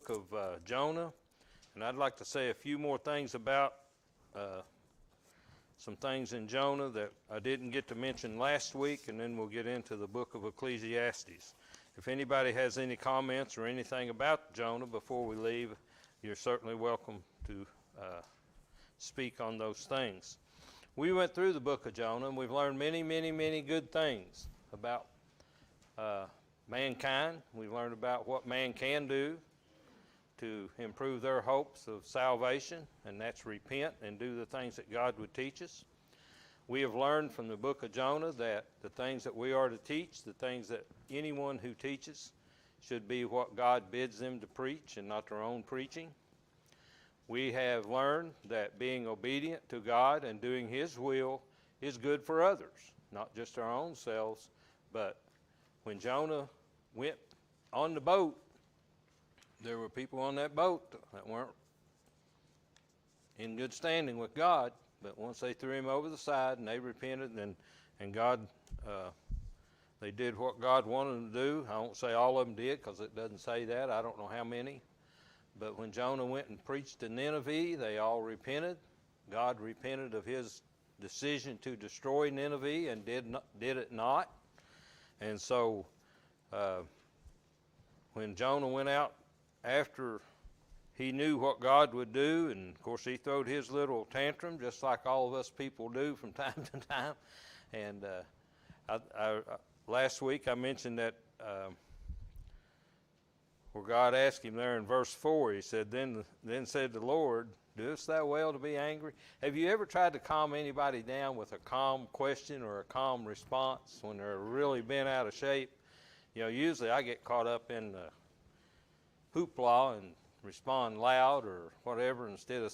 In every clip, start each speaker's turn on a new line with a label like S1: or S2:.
S1: book of Jonah, and I'd like to say a few more things about some things in Jonah that I didn't get to mention last week, and then we'll get into the book of Ecclesiastes. If anybody has any comments or anything about Jonah before we leave, you're certainly welcome to speak on those things. We went through the book of Jonah, and we've learned many, many, many good things about mankind. We've learned about what man can do to improve their hopes of salvation, and that's repent and do the things that God would teach us. We have learned from the book of Jonah that the things that we are to teach, the things that anyone who teaches, should be what God bids them to preach and not their own preaching. We have learned that being obedient to God and doing His will is good for others, not just our own selves. But when Jonah went on the boat, there were people on that boat that weren't in good standing with God. But once they threw him over the side and they repented, and God, they did what God wanted them to do. I won't say all of them did, because it doesn't say that. I don't know how many. But when Jonah went and preached to Nineveh, they all repented. God repented of his decision to destroy Nineveh and did it not. And so when Jonah went out after he knew what God would do, and of course he throwed his little tantrum just like all of us people do from time to time. And last week I mentioned that where God asked him there in verse 4, he said, Then said the Lord, doest thou well to be angry? Have you ever tried to calm anybody down with a calm question or a calm response when they're really bent out of shape? You know, usually I get caught up in the hoopla and respond loud or whatever instead of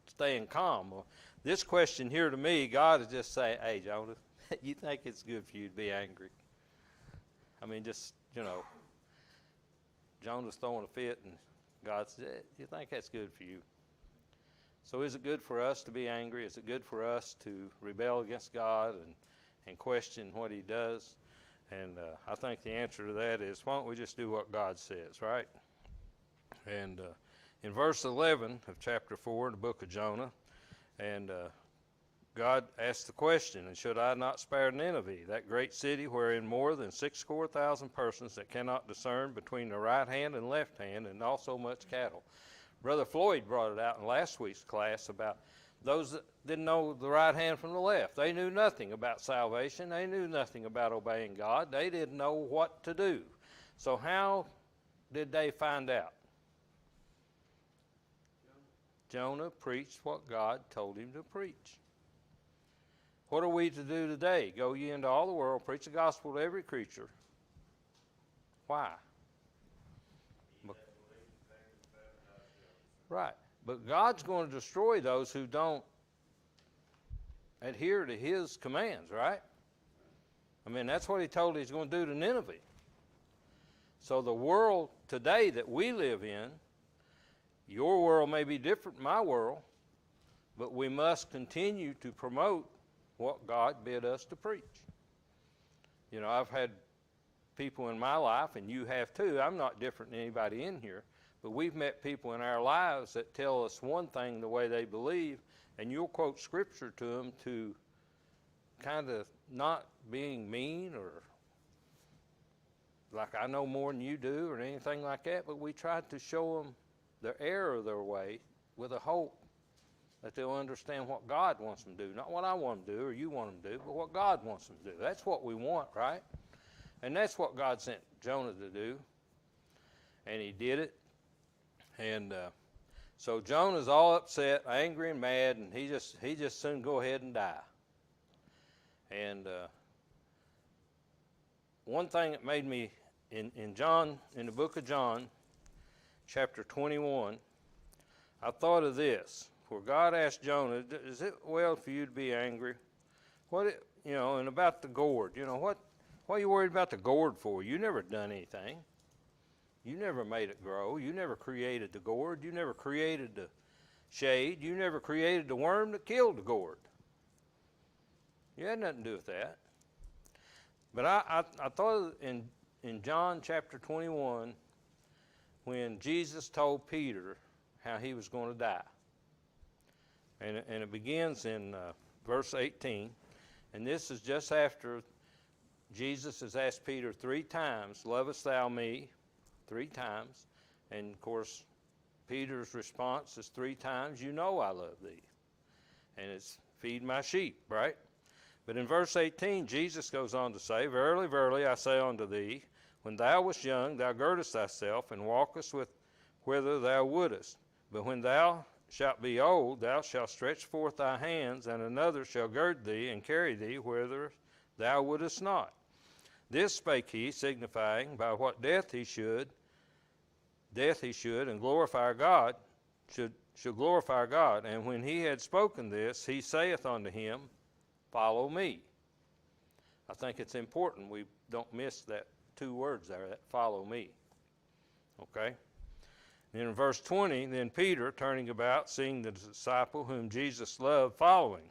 S1: staying calm. Well, this question here to me, God is just saying, hey, Jonah, you think it's good for you to be angry? I mean, just, you know, Jonah's throwing a fit, and God said, you think that's good for you? So is it good for us to be angry? Is it good for us to rebel against God and question what He does? And I think the answer to that is, why don't we just do what God says, right? And in verse 11 of chapter 4 in the book of Jonah, and God asked the question, and should I not spare Nineveh, that great city wherein more than 6,000 persons that cannot discern between the right hand and left hand, and also much cattle? Brother Floyd brought it out in last week's class about those that didn't know the right hand from the left. They knew nothing about salvation. They knew nothing about obeying God. They didn't know what to do. So how did they find out? Jonah preached what God told him to preach. What are we to do today? Go ye into all the world, preach the gospel to every creature. Why? Right. But God's going to destroy those who don't adhere to His commands, right? I mean, that's what He told He's going to do to Nineveh. So the world today that we live in, your world may be different from my world, but we must continue to promote what God bid us to preach. You know, I've had people in my life, and you have too. I'm not different than anybody in here, but we've met people in our lives that tell us one thing the way they believe, and you'll quote scripture to them to kind of not being mean or like I know more than you do or anything like that, but we try to show them the error of their way with a hope that they'll understand what God wants them to do. Not what I want them to do or you want them to do, but what God wants them to do. That's what we want, right? And that's what God sent Jonah to do. And he did it. And so Jonah's all upset, angry and mad, and he just soon go ahead and die. And one thing that made me, in the book of John, chapter 21, I thought of this. Where God asked Jonah, is it well for you to be angry? And about the gourd, what are you worried about the gourd for? You never done anything. You never made it grow. You never created the gourd. You never created the shade. You never created the worm that killed the gourd. You had nothing to do with that. But I thought in John chapter 21, when Jesus told Peter how he was going to die. And it begins in verse 18. And this is just after Jesus has asked Peter 3 times, "Lovest thou me?" 3 times. And of course, Peter's response is 3 times, "You know I love thee." And it's, "Feed my sheep," right? But in verse 18, Jesus goes on to say, "Verily, verily, I say unto thee, when thou wast young, thou girdest thyself, and walkest whither thou wouldest. But when thou shalt be old, thou shalt stretch forth thy hands, and another shall gird thee, and carry thee whither thou wouldest not." This spake he, signifying by what death he should, and glorify God, should glorify God. And when he had spoken this, he saith unto him, "Follow me." I think it's important we don't miss that 2 words there, that "follow me." Okay? Then in verse 20, then Peter, turning about, seeing the disciple whom Jesus loved following,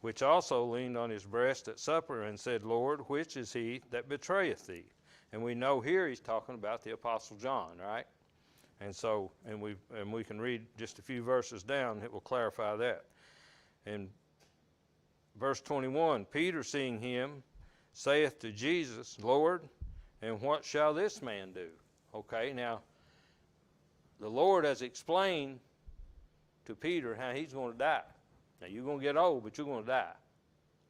S1: which also leaned on his breast at supper, and said, "Lord, which is he that betrayeth thee?" And we know here he's talking about the Apostle John, right? And so, and we can read just a few verses down, it will clarify that. In verse 21, Peter, seeing him, saith to Jesus, "Lord, and what shall this man do?" Okay, now, the Lord has explained to Peter how he's going to die. Now, you're going to get old, but you're going to die,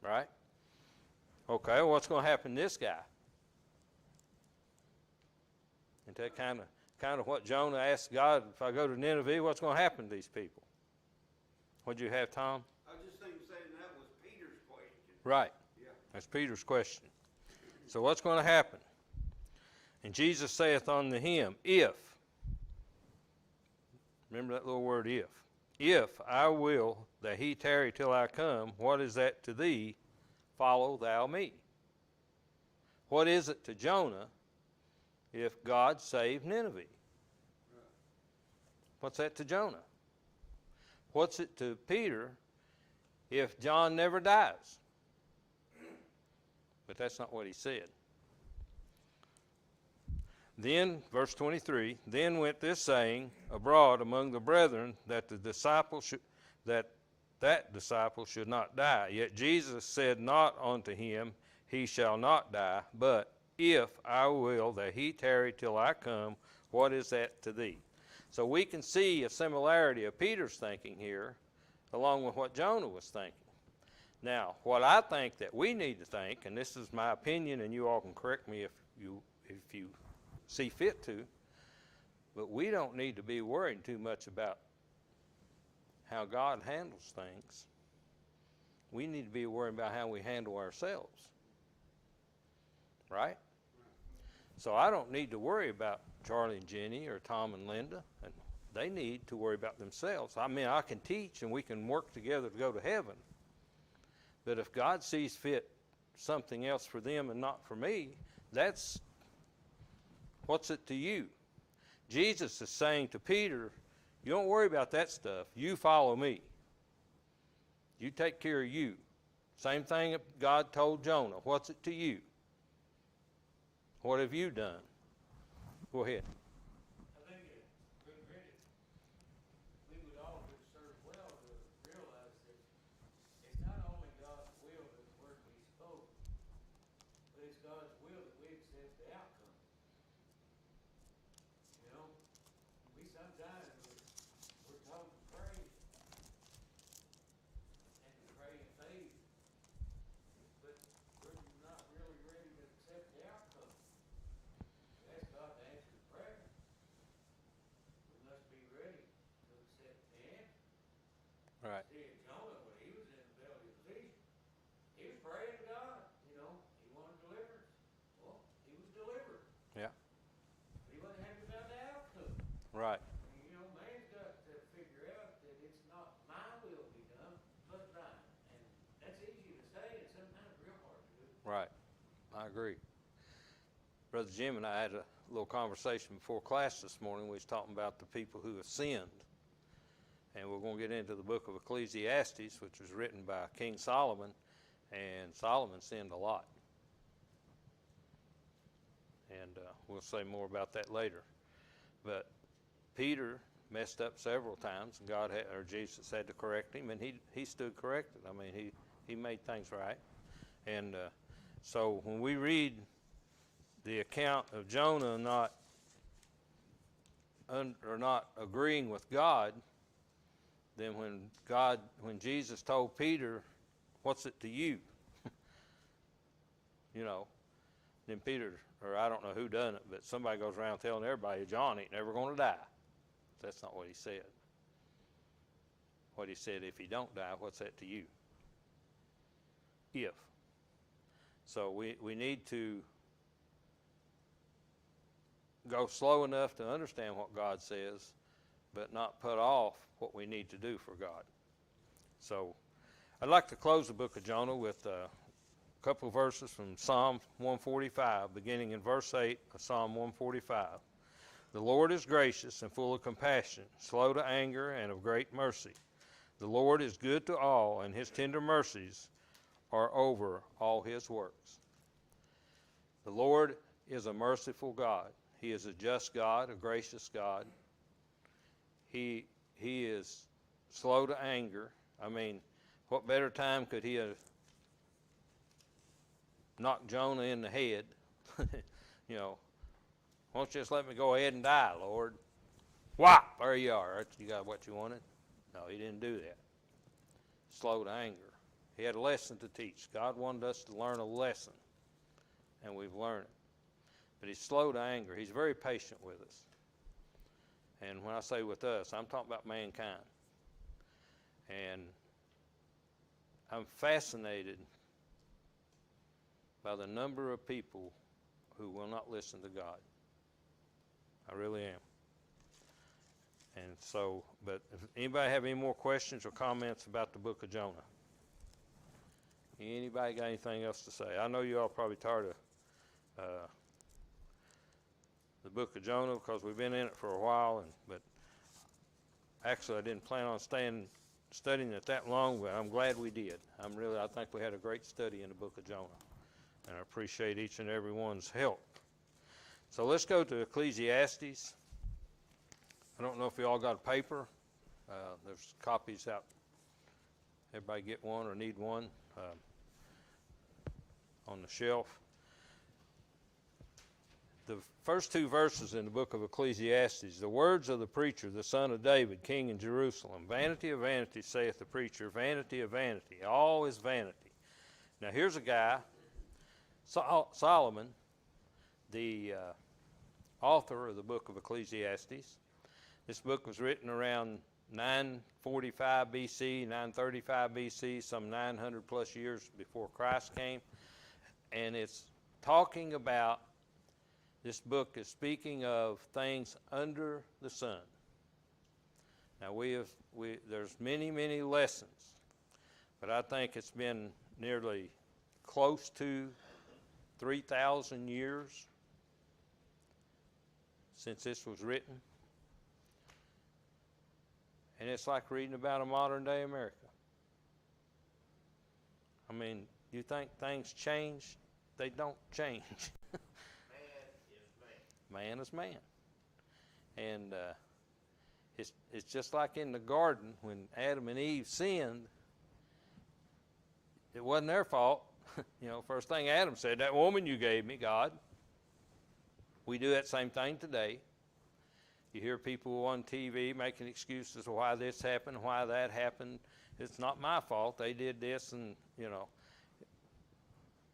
S1: right? Okay, well, what's going to happen to this guy? Isn't that kind of what Jonah asked God, if I go to Nineveh, what's going to happen to these people? What'd you have, Tom?
S2: I was just saying that was Peter's question.
S1: Right.
S2: Yeah.
S1: That's Peter's question. So what's going to happen? And Jesus saith unto him, if, remember that little word if I will that he tarry till I come, what is that to thee? Follow thou me. What is it to Jonah if God saved Nineveh? What's that to Jonah? What's it to Peter if John never dies? But that's not what he said. Then, verse 23, then went this saying abroad among the brethren that the disciple that disciple should not die. Yet Jesus said not unto him, he shall not die, but if I will that he tarry till I come, what is that to thee? So we can see a similarity of Peter's thinking here, along with what Jonah was thinking. Now, what I think that we need to think, and this is my opinion, and you all can correct me if you see fit to, but we don't need to be worried too much about how God handles things. We need to be worried about how we handle ourselves. Right? So I don't need to worry about Charlie and Jenny or Tom and Linda, and they need to worry about themselves. I mean, I can teach and we can work together to go to heaven, but if God sees fit something else for them and not for me, that's, what's it to you? Jesus is saying to Peter, you don't worry about that stuff. You follow me. You take care of you. Same thing God told Jonah. What's it to you? What have you done? Go ahead.
S3: I think we would all serve well to realize that it's not only God's will that the word we spoke, but it's God's will that we accept the outcome. You know, we sometimes we're told to pray and to pray in faith, but we're not really ready to accept the outcome. Ask God to answer prayer. We must be ready to accept the answer.
S1: Right.
S3: See, Jonah, when he was in the belly of the fish, he was praying to God. You know, he wanted deliverance. Well, he was delivered.
S1: Yeah.
S3: But he wasn't happy about the outcome.
S1: Right.
S3: You know, man's got to figure out that it's not my will be done, but thine. And that's easy to say, and sometimes real hard to do.
S1: Right. I agree. Brother Jim and I had a little conversation before class this morning. We was talking about the people who have sinned. And we're going to get into the book of Ecclesiastes, which was written by King Solomon. And Solomon sinned a lot. And we'll say more about that later. But Peter messed up several times, and or Jesus had to correct him, and he stood corrected. I mean, he made things right. And so when we read the account of Jonah not agreeing with God, then when Jesus told Peter, "What's it to you?" you know, then Peter, or I don't know who done it, but somebody goes around telling everybody John ain't never going to die. That's not what he said. What he said, if he don't die, what's that to you? If. So we need to go slow enough to understand what God says, but not put off what we need to do for God. So I'd like to close the book of Jonah with a couple of verses from Psalm 145, beginning in verse 8 of Psalm 145. The Lord is gracious and full of compassion, slow to anger and of great mercy. The Lord is good to all, and his tender mercies are over all his works. The Lord is a merciful God. He is a just God, a gracious God. He is slow to anger. I mean, what better time could he have knocked Jonah in the head? You know, won't you just let me go ahead and die, Lord? Whop! There you are. You got what you wanted? No, he didn't do that. Slow to anger. He had a lesson to teach. God wanted us to learn a lesson, and we've learned it. But he's slow to anger. He's very patient with us. And when I say with us, I'm talking about mankind. And I'm fascinated by the number of people who will not listen to God. I really am. And so, but if anybody have any more questions or comments about the book of Jonah? Anybody got anything else to say? I know you all probably tired of the book of Jonah because we've been in it for a while, but actually I didn't plan on studying it that long, but I'm glad we did. I think we had a great study in the book of Jonah, and I appreciate each and every one's help. So let's go to Ecclesiastes. I don't know if you all got a paper. There's copies out. Everybody get one or need one on the shelf. The first two verses in the book of Ecclesiastes, the words of the preacher, the son of David, king in Jerusalem. Vanity of vanity, saith the preacher, vanity of vanity. All is vanity. Now here's a guy, Solomon, the author of the book of Ecclesiastes. This book was written around 945 BC, 935 BC, some 900 plus years before Christ came. And it's talking about, this book is speaking of things under the sun. Now there's many, many lessons, but I think it's been nearly close to 3,000 years since this was written. And it's like reading about a modern day America. I mean, you think things change? They don't change. Man is man. And it's just like in the garden when Adam and Eve sinned. It wasn't their fault. You know, first thing Adam said, that woman you gave me, God. We do that same thing today. You hear people on TV making excuses of why this happened, why that happened. It's not my fault. They did this, and, you know.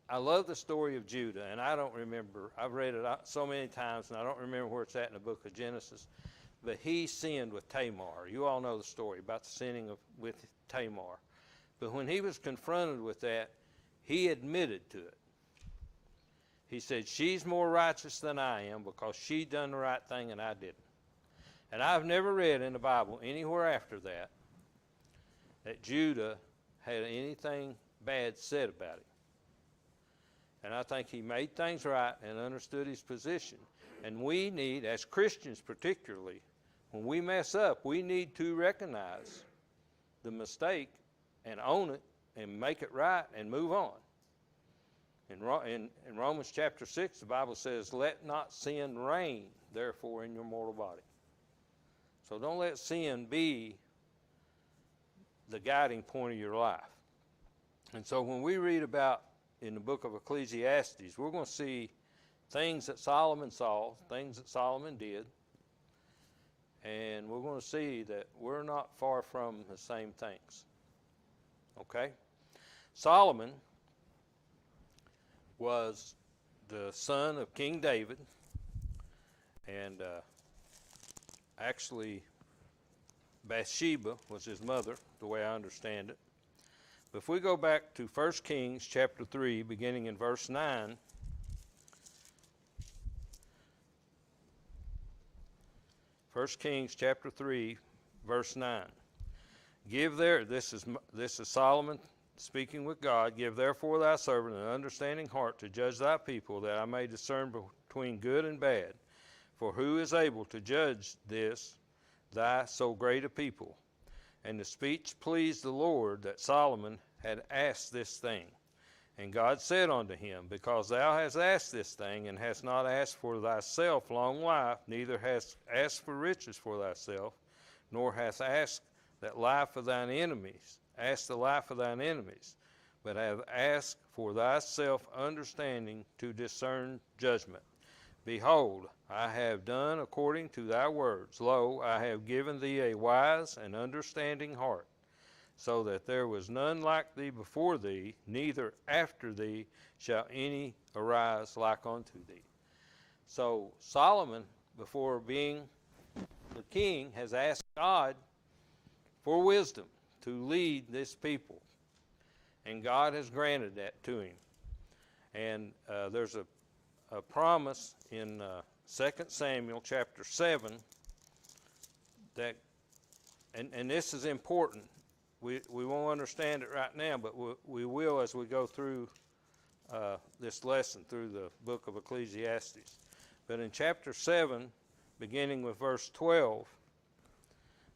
S1: I love the story of Judah, and I don't remember. I've read it so many times, and I don't remember where it's at in the book of Genesis. But he sinned with Tamar. You all know the story about the sinning with Tamar. But when he was confronted with that, he admitted to it. He said, she's more righteous than I am because she done the right thing and I didn't. And I've never read in the Bible anywhere after that Judah had anything bad said about him. And I think he made things right and understood his position. And we need, as Christians particularly, when we mess up, we need to recognize the mistake and own it and make it right and move on. In Romans chapter 6, the Bible says, let not sin reign, therefore, in your mortal body. So don't let sin be the guiding point of your life. And so when we read about in the book of Ecclesiastes, we're going to see things that Solomon saw, things that Solomon did, and we're going to see that we're not far from the same things. Okay? Solomon was the son of King David, and actually Bathsheba was his mother, the way I understand it. But if we go back to 1 Kings chapter 3, beginning in verse 9, 1 Kings chapter 3, verse 9. This is Solomon speaking with God. Give therefore thy servant an understanding heart to judge thy people, that I may discern between good and bad. For who is able to judge this, thy so great a people? And the speech pleased the Lord that Solomon had asked this thing. And God said unto him, Because thou hast asked this thing, and hast not asked for thyself long life, neither hast asked for riches for thyself, nor hast asked that life of thine enemies, the life of thine enemies, but have asked for thyself understanding to discern judgment. Behold, I have done according to thy words. Lo, I have given thee a wise and understanding heart, so that there was none like thee before thee, neither after thee shall any arise like unto thee. So Solomon, before being the king, has asked God for wisdom to lead this people, and God has granted that to him. And there's a promise in 2 Samuel chapter 7 that, and this is important. We won't understand it right now, but we will as we go through this lesson through the book of Ecclesiastes. But in chapter 7, beginning with verse 12,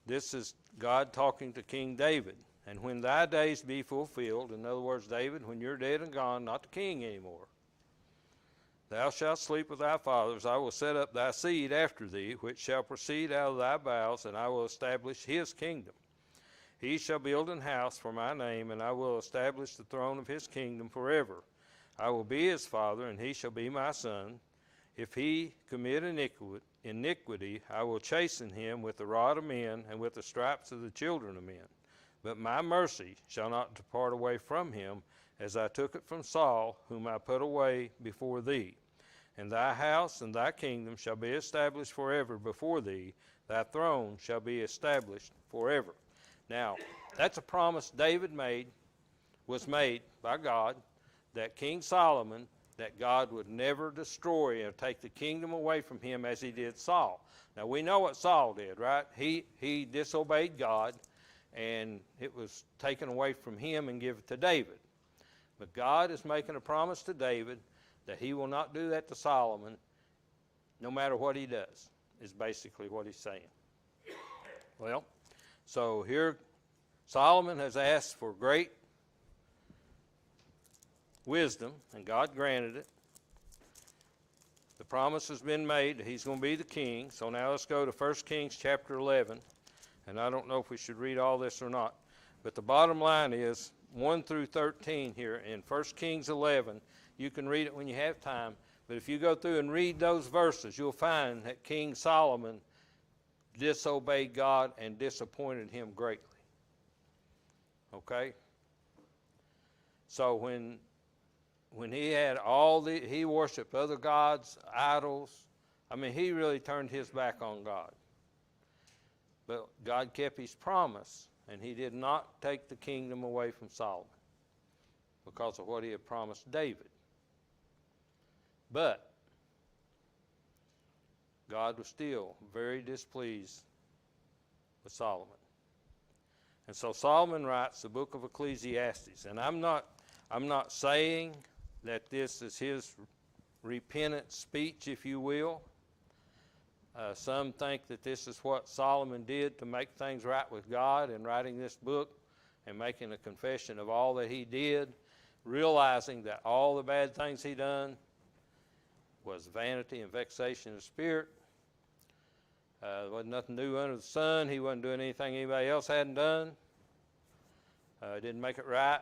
S1: this is God talking to King David. And when thy days be fulfilled, in other words, David, when you're dead and gone, not the king anymore, thou shalt sleep with thy fathers. I will set up thy seed after thee, which shall proceed out of thy bowels, and I will establish his kingdom. He shall build an house for my name, and I will establish the throne of his kingdom forever. I will be his father, and he shall be my son. If he commit iniquity, I will chasten him with the rod of men and with the stripes of the children of men. But my mercy shall not depart away from him, as I took it from Saul, whom I put away before thee. And thy house and thy kingdom shall be established forever before thee. Thy throne shall be established forever. Now, that's a promise David was made by God, that King Solomon, that God would never destroy or take the kingdom away from him as he did Saul. Now, we know what Saul did, right? He disobeyed God, and it was taken away from him and given to David. But God is making a promise to David that he will not do that to Solomon, no matter what he does, is basically what he's saying. Well, so here Solomon has asked for great wisdom, and God granted it. The promise has been made that he's going to be the king. So now let's go to 1 Kings chapter 11. And I don't know if we should read all this or not. But the bottom line is 1 through 13 here in 1 Kings 11. You can read it when you have time. But if you go through and read those verses, you'll find that King Solomon disobeyed God and disappointed him greatly. Okay? So when he had he worshiped other gods, idols. I mean, he really turned his back on God. But God kept his promise, and he did not take the kingdom away from Solomon because of what he had promised David. But God was still very displeased with Solomon. And so Solomon writes the book of Ecclesiastes. And I'm not saying that this is his repentant speech, if you will. Some think that this is what Solomon did to make things right with God in writing this book and making a confession of all that he did, realizing that all the bad things he done was vanity and vexation of spirit. There wasn't nothing new under the sun. He wasn't doing anything anybody else hadn't done. Didn't make it right.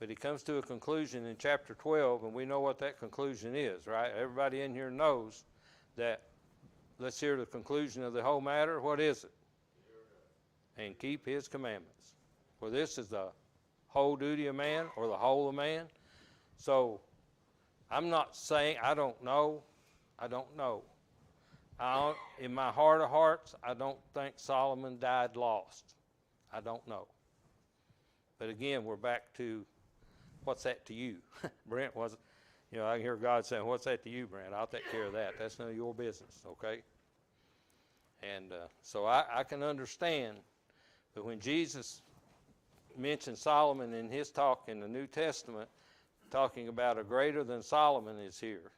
S1: But he comes to a conclusion in chapter 12, and we know what that conclusion is, right? Everybody in here knows that. Let's hear the conclusion of the whole matter. What is it? And keep his commandments. For this is the whole duty of man, or the whole of man. So I'm not saying I don't know. I don't know. In my heart of hearts, I don't think Solomon died lost. I don't know. But again, we're back to, what's that to you? Brent wasn't, I can hear God saying, what's that to you, Brent? I'll take care of that. That's none of your business, okay? And so I can understand, but when Jesus mentioned Solomon in his talk in the New Testament, talking about a greater than Solomon is here,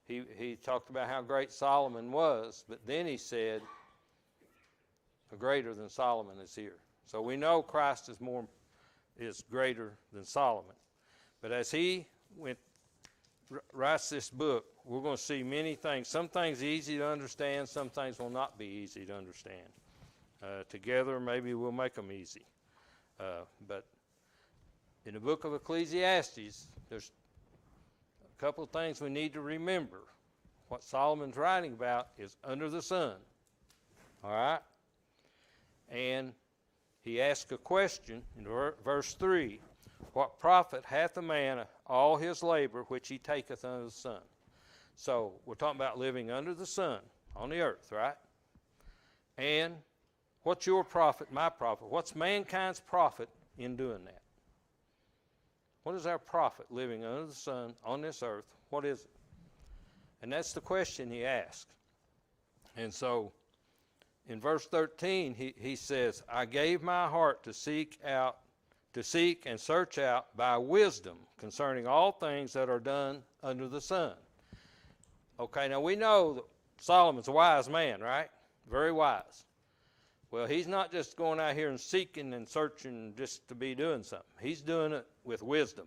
S1: He talked about how great Solomon was, but then he said, a greater than Solomon is here. So we know Christ is greater than Solomon. But as he writes this book, we're going to see many things. Some things easy to understand, some things will not be easy to understand. Together, maybe we'll make them easy. But in the book of Ecclesiastes, there's a couple of things we need to remember. What Solomon's writing about is under the sun. All right? And he asks a question in verse 3. What profit hath a man all his labor which he taketh under the sun? So we're talking about living under the sun on the earth, right? And what's your profit, my profit? What's mankind's profit in doing that? What is our profit living under the sun on this earth? What is it? And that's the question he asked. And so in verse 13, he says, I gave my heart to seek and search out by wisdom concerning all things that are done under the sun. Okay, now we know that Solomon's a wise man, right? Very wise. Well, he's not just going out here and seeking and searching just to be doing something. He's doing it with wisdom.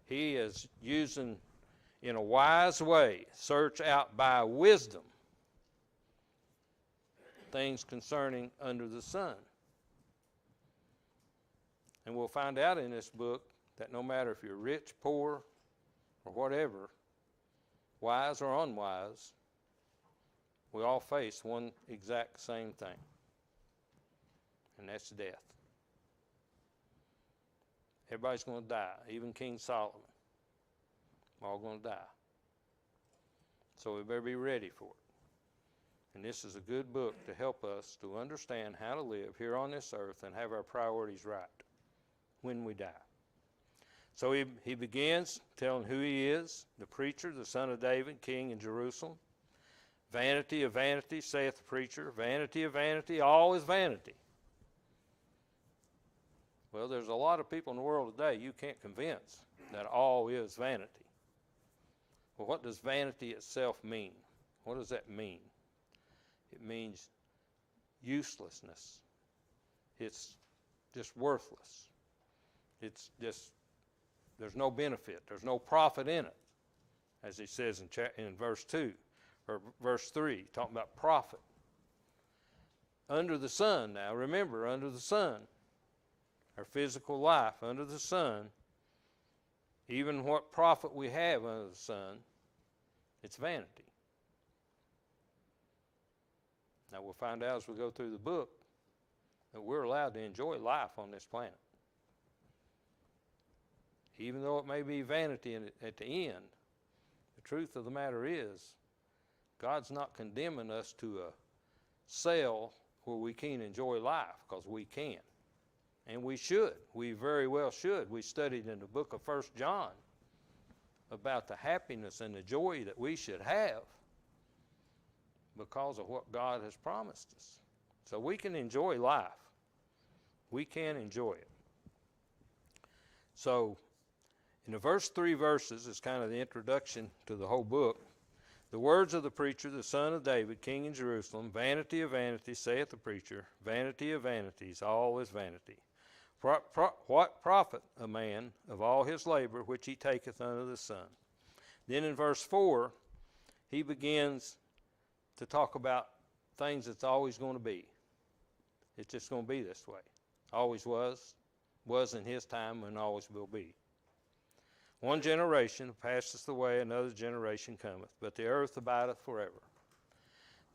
S1: He is using, in a wise way, search out by wisdom things concerning under the sun. And we'll find out in this book that no matter if you're rich, poor, or whatever, wise or unwise, we all face one exact same thing, and that's death. Everybody's going to die, even King Solomon. We're all going to die. So we better be ready for it. And this is a good book to help us to understand how to live here on this earth and have our priorities right when we die. So he begins telling who he is, the preacher, the son of David, king in Jerusalem. Vanity of vanity, saith the preacher. Vanity of vanity, all is vanity. Well, there's a lot of people in the world today you can't convince that all is vanity. Well, what does vanity itself mean? What does that mean? It means uselessness. It's just worthless. It's just, there's no benefit. There's no profit in it, as he says in verse 2. Or verse 3, talking about profit. Under the sun, now remember, under the sun, our physical life under the sun, even what profit we have under the sun, it's vanity. Now we'll find out as we go through the book that we're allowed to enjoy life on this planet. Even though it may be vanity at the end, the truth of the matter is, God's not condemning us to a cell where we can't enjoy life, because we can. And we should. We very well should. We studied in the book of 1 John about the happiness and the joy that we should have because of what God has promised us. So we can enjoy life. We can enjoy it. So in the first 3 verses is kind of the introduction to the whole book. The words of the preacher, the son of David, king in Jerusalem, vanity of vanities, saith the preacher, vanity of vanities, all is vanity. What profit a man of all his labor which he taketh under the sun? Then in verse 4, he begins to talk about things that's always going to be. It's just going to be this way. Always was in his time, and always will be. One generation passeth away, another generation cometh, but the earth abideth forever.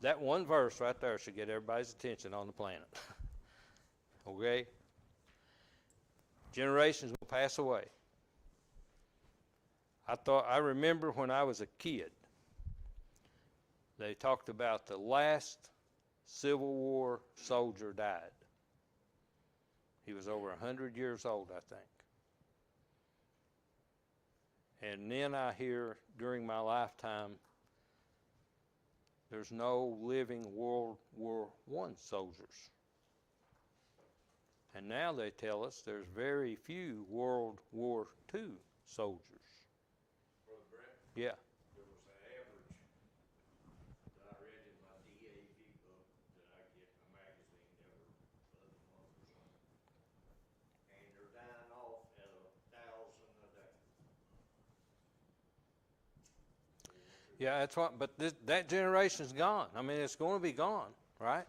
S1: That one verse right there should get everybody's attention on the planet. Okay? Generations will pass away. I remember when I was a kid, they talked about the last Civil War soldier died. He was over 100 years old, I think. And then I hear during my lifetime, there's no living World War I soldiers. And now they tell us there's very few World War II soldiers.
S3: Brother Brett,
S1: Yeah.
S3: there was an average that I read in my DAV book that I get in a magazine every other month or something. And they're dying off at 1,000 a day.
S1: Yeah, that's what, but that generation's gone. I mean, it's going to be gone, right?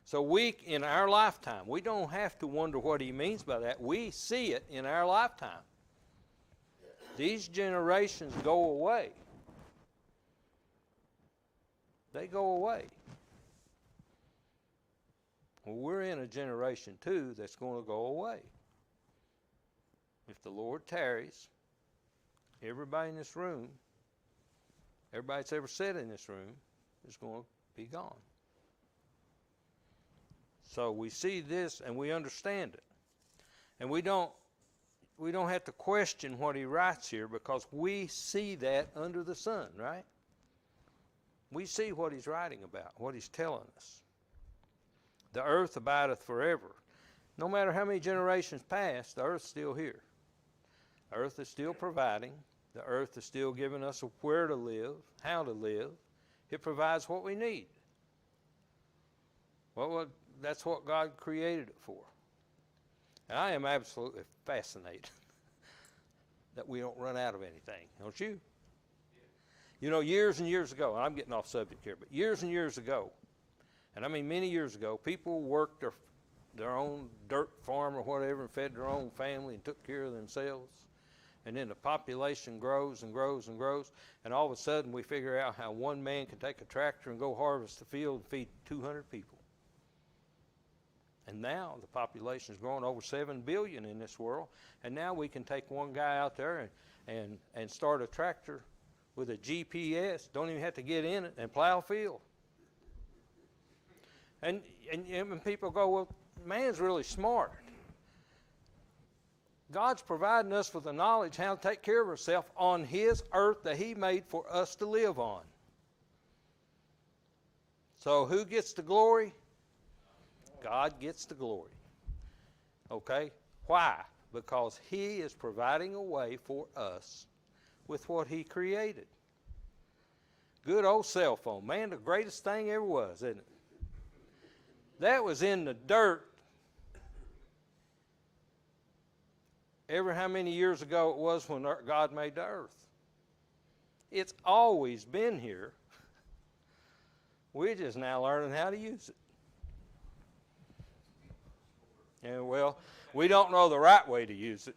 S1: So in our lifetime, we don't have to wonder what he means by that. We see it in our lifetime. These generations go away. They go away. Well, we're in a generation, too, that's going to go away. If the Lord tarries, everybody in this room, everybody that's ever sat in this room, is going to be gone. So we see this and we understand it. And we don't have to question what he writes here, because we see that under the sun, right? We see what he's writing about, what he's telling us. The earth abideth forever. No matter how many generations pass, the earth's still here. The earth is still providing. The earth is still giving us where to live, how to live. It provides what we need. Well, that's what God created it for. And I am absolutely fascinated that we don't run out of anything, don't you? You know, years and years ago, and I'm getting off subject here, but years and years ago, and I mean many years ago, people worked their own dirt farm or whatever and fed their own family and took care of themselves. And then the population grows and grows and grows, and all of a sudden we figure out how one man can take a tractor and go harvest the field and feed 200 people. And now the population is growing over 7 billion in this world, and now we can take one guy out there and start a tractor with a GPS, don't even have to get in it, and plow a field. And people go, well, man's really smart. God's providing us with the knowledge how to take care of ourselves on his earth that he made for us to live on. So who gets the glory? God gets the glory. Okay? Why? Because he is providing a way for us with what he created. Good old cell phone. Man, the greatest thing ever was, isn't it? That was in the dirt ever how many years ago it was when God made the earth. It's always been here. We're just now learning how to use it. And well, we don't know the right way to use it,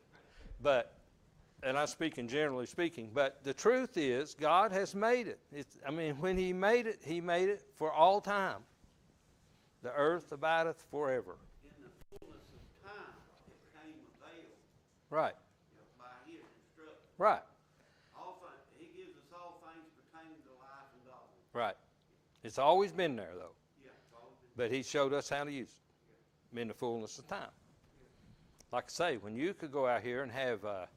S1: and I'm speaking generally speaking, but the truth is God has made it. When he made it for all time. The earth abideth forever.
S2: In the fullness of time, it became a veil.
S1: Right.
S2: By his instruction.
S1: Right.
S2: He gives us all things pertaining to life and godliness.
S1: Right. It's always been there, though.
S2: Yeah, it's always been.
S1: But he showed us how to use it in the fullness of time. Like I say, when you could go out here and have a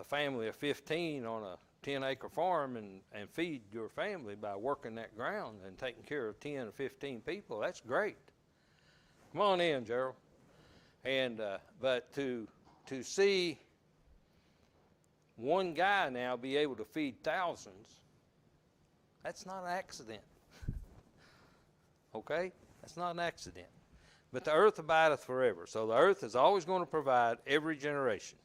S1: family of 15 on a 10-acre farm and feed your family by working that ground and taking care of 10 or 15 people, that's great. Come on in, Gerald. And but to see one guy now be able to feed thousands, that's not an accident. Okay? That's not an accident. But the earth abideth forever. So the earth is always going to provide every generation.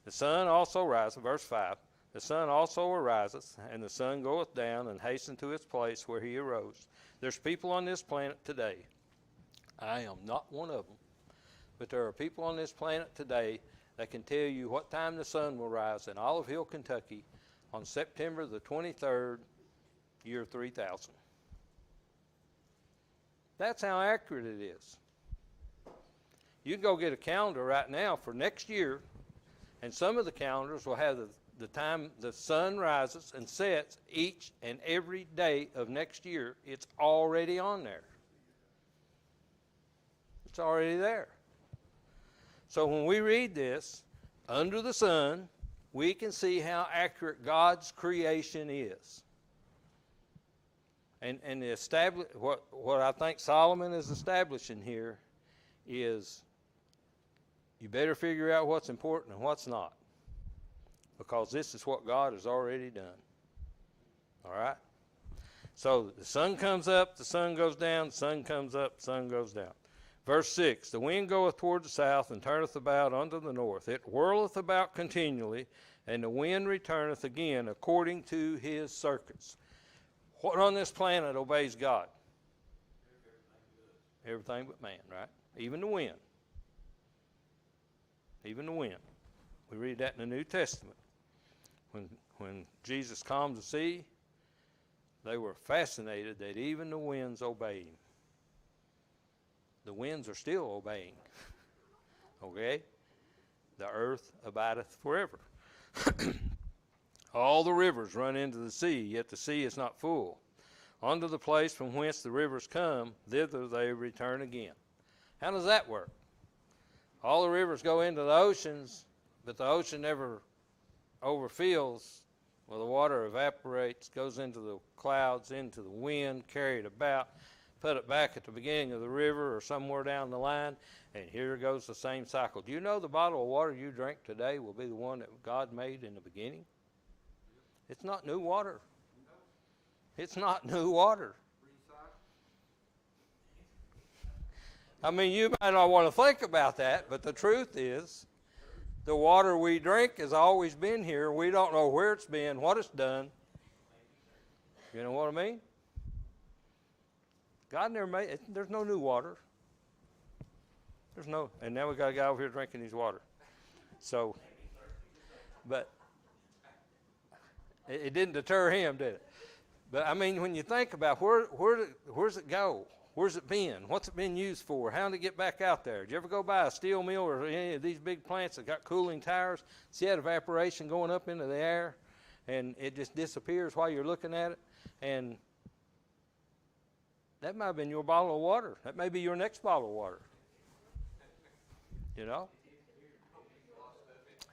S1: The sun also rises, verse 5, the sun also ariseth, and the sun goeth down, and hasteneth to its place where he arose. There's people on this planet today. I am not one of them. But there are people on this planet today that can tell you what time the sun will rise in Olive Hill, Kentucky on September the 23rd, year 3000. That's how accurate it is. You can go get a calendar right now for next year, and some of the calendars will have the time the sun rises and sets each and every day of next year. It's already on there. It's already there. So when we read this, under the sun, we can see how accurate God's creation is. And what I think Solomon is establishing here is you better figure out what's important and what's not, because this is what God has already done. All right? So the sun comes up, the sun goes down, the sun comes up, the sun goes down. Verse 6, the wind goeth toward the south, and turneth about unto the north. It whirleth about continually, and the wind returneth again according to his circuits. What on this planet obeys God? Everything but man, right? Even the wind. Even the wind. We read that in the New Testament. When Jesus calmed the sea, they were fascinated that even the winds obeyed him. The winds are still obeying. Okay? The earth abideth forever. All the rivers run into the sea, yet the sea is not full. Unto the place from whence the rivers come, thither they return again. How does that work? All the rivers go into the oceans, but the ocean never overfills. Well, the water evaporates, goes into the clouds, into the wind, carried about, put it back at the beginning of the river or somewhere down the line, and here goes the same cycle. Do you know the bottle of water you drink today will be the one that God made in the beginning? It's not new water. It's not new water. I mean, you might not want to think about that, but the truth is, the water we drink has always been here. We don't know where it's been, what it's done. You know what I mean? God never made it. There's no new water. There's no, and now we got a guy over here drinking his water. So, but it didn't deter him, did it? But I mean, when you think about where's it go? Where's it been? What's it been used for? How did it get back out there? Did you ever go by a steel mill or any of these big plants that got cooling towers? See that evaporation going up into the air, and it just disappears while you're looking at it? And that might have been your bottle of water. That may be your next bottle of water. You know?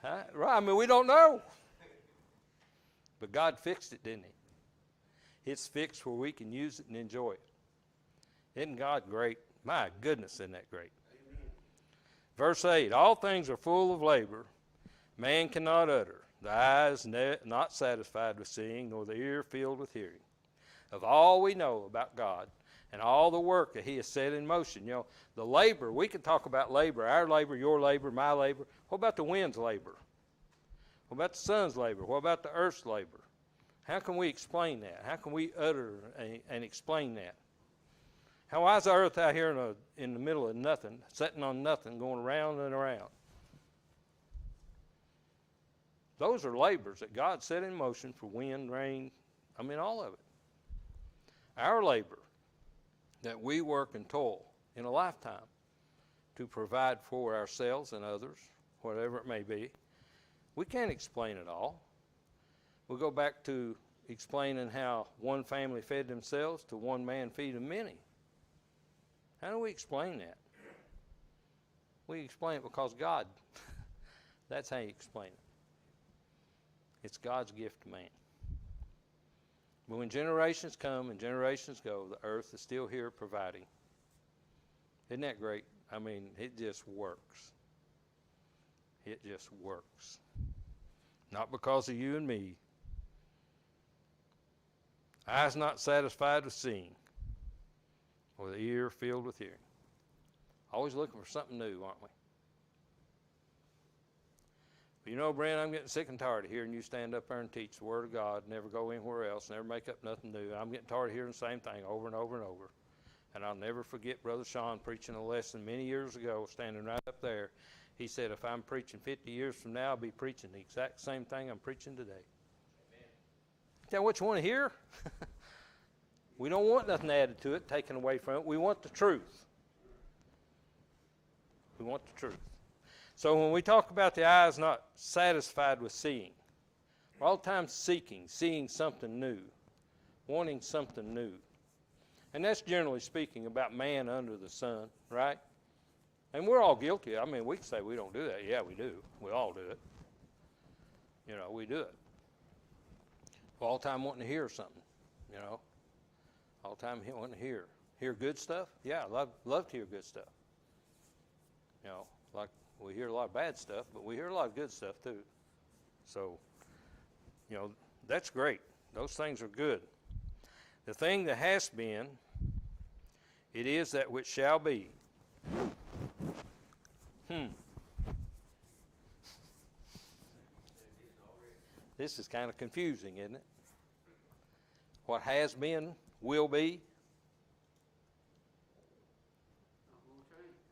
S1: Huh? Right, I mean, we don't know. But God fixed it, didn't he? It's fixed where we can use it and enjoy it. Isn't God great? My goodness, isn't that great? Amen. Verse 8, all things are full of labor. Man cannot utter. The eye is not satisfied with seeing, nor the ear filled with hearing. Of all we know about God and all the work that he has set in motion, you know, the labor, we can talk about labor, our labor, your labor, my labor. What about the wind's labor? What about the sun's labor? What about the earth's labor? How can we explain that? How can we utter and explain that? Why is the earth out here in the middle of nothing, sitting on nothing, going around and around? Those are labors that God set in motion for wind, rain, I mean all of it. Our labor that we work and toil in a lifetime to provide for ourselves and others, whatever it may be, we can't explain it all. We'll go back to explaining how one family fed themselves to one man feeding many. How do we explain that? We explain it because God, that's how you explain it. It's God's gift to man. But when generations come and generations go, the earth is still here providing. Isn't that great? I mean, it just works. It just works. Not because of you and me. Eyes not satisfied with seeing, or the ear filled with hearing. Always looking for something new, aren't we? You know, Brent, I'm getting sick and tired of hearing you stand up there and teach the Word of God, never go anywhere else, never make up nothing new. I'm getting tired of hearing the same thing over and over and over. And I'll never forget Brother Sean preaching a lesson many years ago, standing right up there. He said, if I'm preaching 50 years from now, I'll be preaching the exact same thing I'm preaching today. Amen. Is that what you want to hear? We don't want nothing added to it, taken away from it. We want the truth. We want the truth. So when we talk about the eyes not satisfied with seeing, we're all the time seeing something new, wanting something new. And that's generally speaking about man under the sun, right? And we're all guilty. I mean, we can say we don't do that. Yeah, we do. We all do it. You know, we do it. All the time wanting to hear something, you know. All the time wanting to hear good stuff. Yeah, I love to hear good stuff. You know, like we hear a lot of bad stuff, but we hear a lot of good stuff too. So, you know, that's great. Those things are good. The thing that has been, it is that which shall be. This is kind of confusing, isn't it? What has been will be.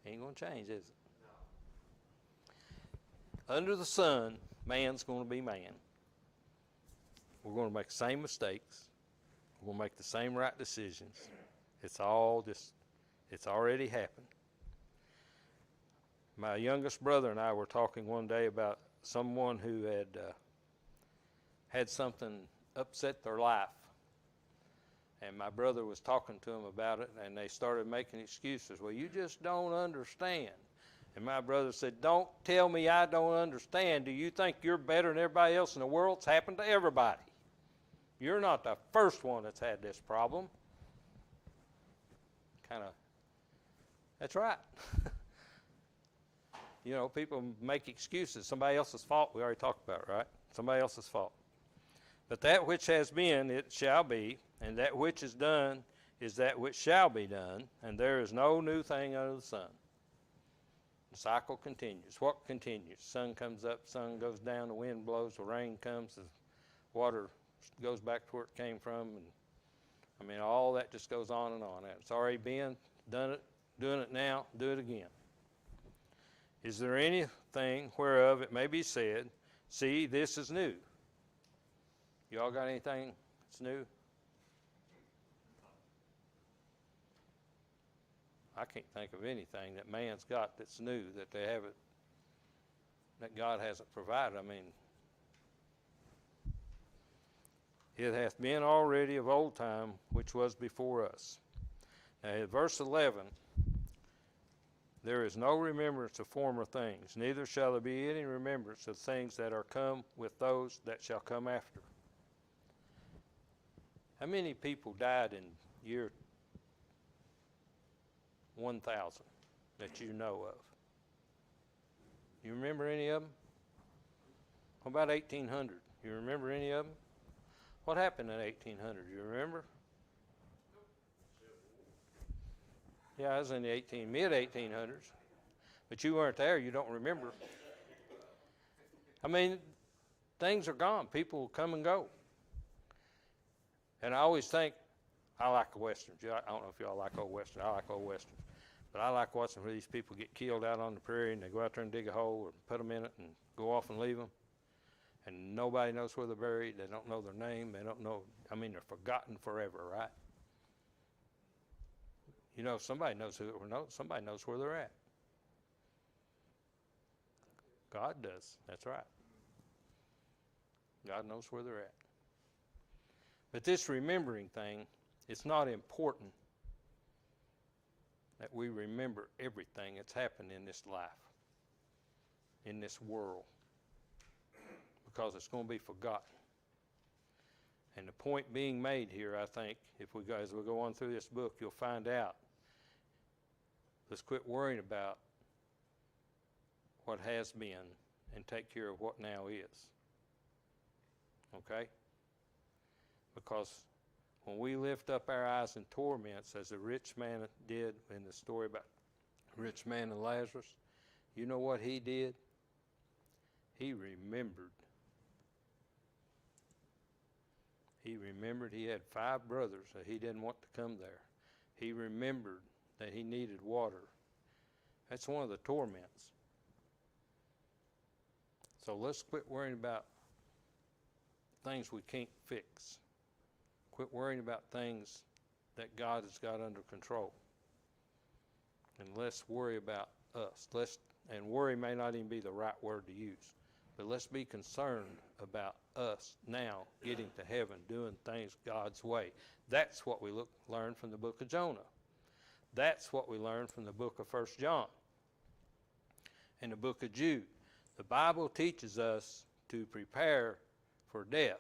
S1: Ain't going to change, is it? No. Under the sun, man's going to be man. We're going to make the same mistakes. We're going to make the same right decisions. It's already happened. My youngest brother and I were talking one day about someone who had something upset their life. And my brother was talking to him about it, and they started making excuses. Well, you just don't understand. And my brother said, don't tell me I don't understand. Do you think you're better than everybody else in the world? It's happened to everybody. You're not the first one that's had this problem. That's right. You know, people make excuses. Somebody else's fault, we already talked about, right? Somebody else's fault. But that which has been, it shall be, and that which is done is that which shall be done, and there is no new thing under the sun. The cycle continues. What continues? Sun comes up, sun goes down, the wind blows, the rain comes, the water goes back to where it came from, and I mean, all that just goes on and on. It's already been, done it, doing it now, do it again. Is there anything whereof it may be said, see, this is new? Y'all got anything that's new? I can't think of anything that man's got that's new that they haven't, that God hasn't provided. I mean, it hath been already of old time, which was before us. Now, in verse 11, there is no remembrance of former things, neither shall there be any remembrance of things that are come with those that shall come after. How many people died in year 1000 that you know of? You remember any of them? What about 1800? You remember any of them? What happened in 1800? You remember? Yeah, I was in the mid-1800s. But you weren't there. You don't remember. I mean, things are gone. People come and go. And I always think, I like the Westerns. I don't know if y'all like old Westerns. I like old Westerns. But I like watching where these people get killed out on the prairie and they go out there and dig a hole or put them in it and go off and leave them. And nobody knows where they're buried. They don't know their name. They don't know. I mean, they're forgotten forever, right? You know, somebody knows somebody knows where they're at. God does. That's right. God knows where they're at. But this remembering thing, it's not important that we remember everything that's happened in this life, in this world, because it's going to be forgotten. And the point being made here, I think, as we go on through this book, you'll find out. Let's quit worrying about what has been and take care of what now is. Okay? Because when we lift up our eyes in torments, as the rich man did in the story about the rich man and Lazarus, you know what he did? He remembered. He remembered he had 5 brothers that he didn't want to come there. He remembered that he needed water. That's one of the torments. So let's quit worrying about things we can't fix. Quit worrying about things that God has got under control. And let's worry about us. And worry may not even be the right word to use. But let's be concerned about us now getting to heaven, doing things God's way. That's what we learn from the book of Jonah. That's what we learn from the book of 1 John and the book of Jude. The Bible teaches us to prepare for death.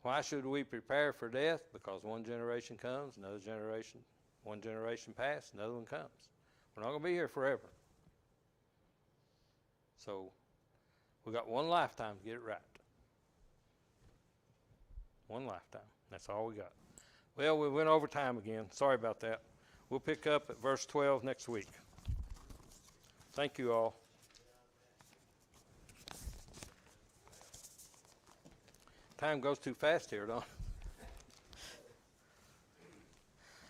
S1: Why should we prepare for death? Because one generation comes, another generation, one generation passes, another one comes. We're not going to be here forever. So we got one lifetime to get it right. One lifetime. That's all we got. Well, we went over time again. Sorry about that. We'll pick up at verse 12 next week. Thank you all. Time goes too fast here, don't it?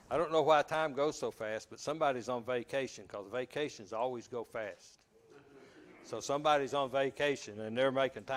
S1: I don't know why time goes so fast, but somebody's on vacation, because vacations always go fast. So somebody's on vacation and they're making time.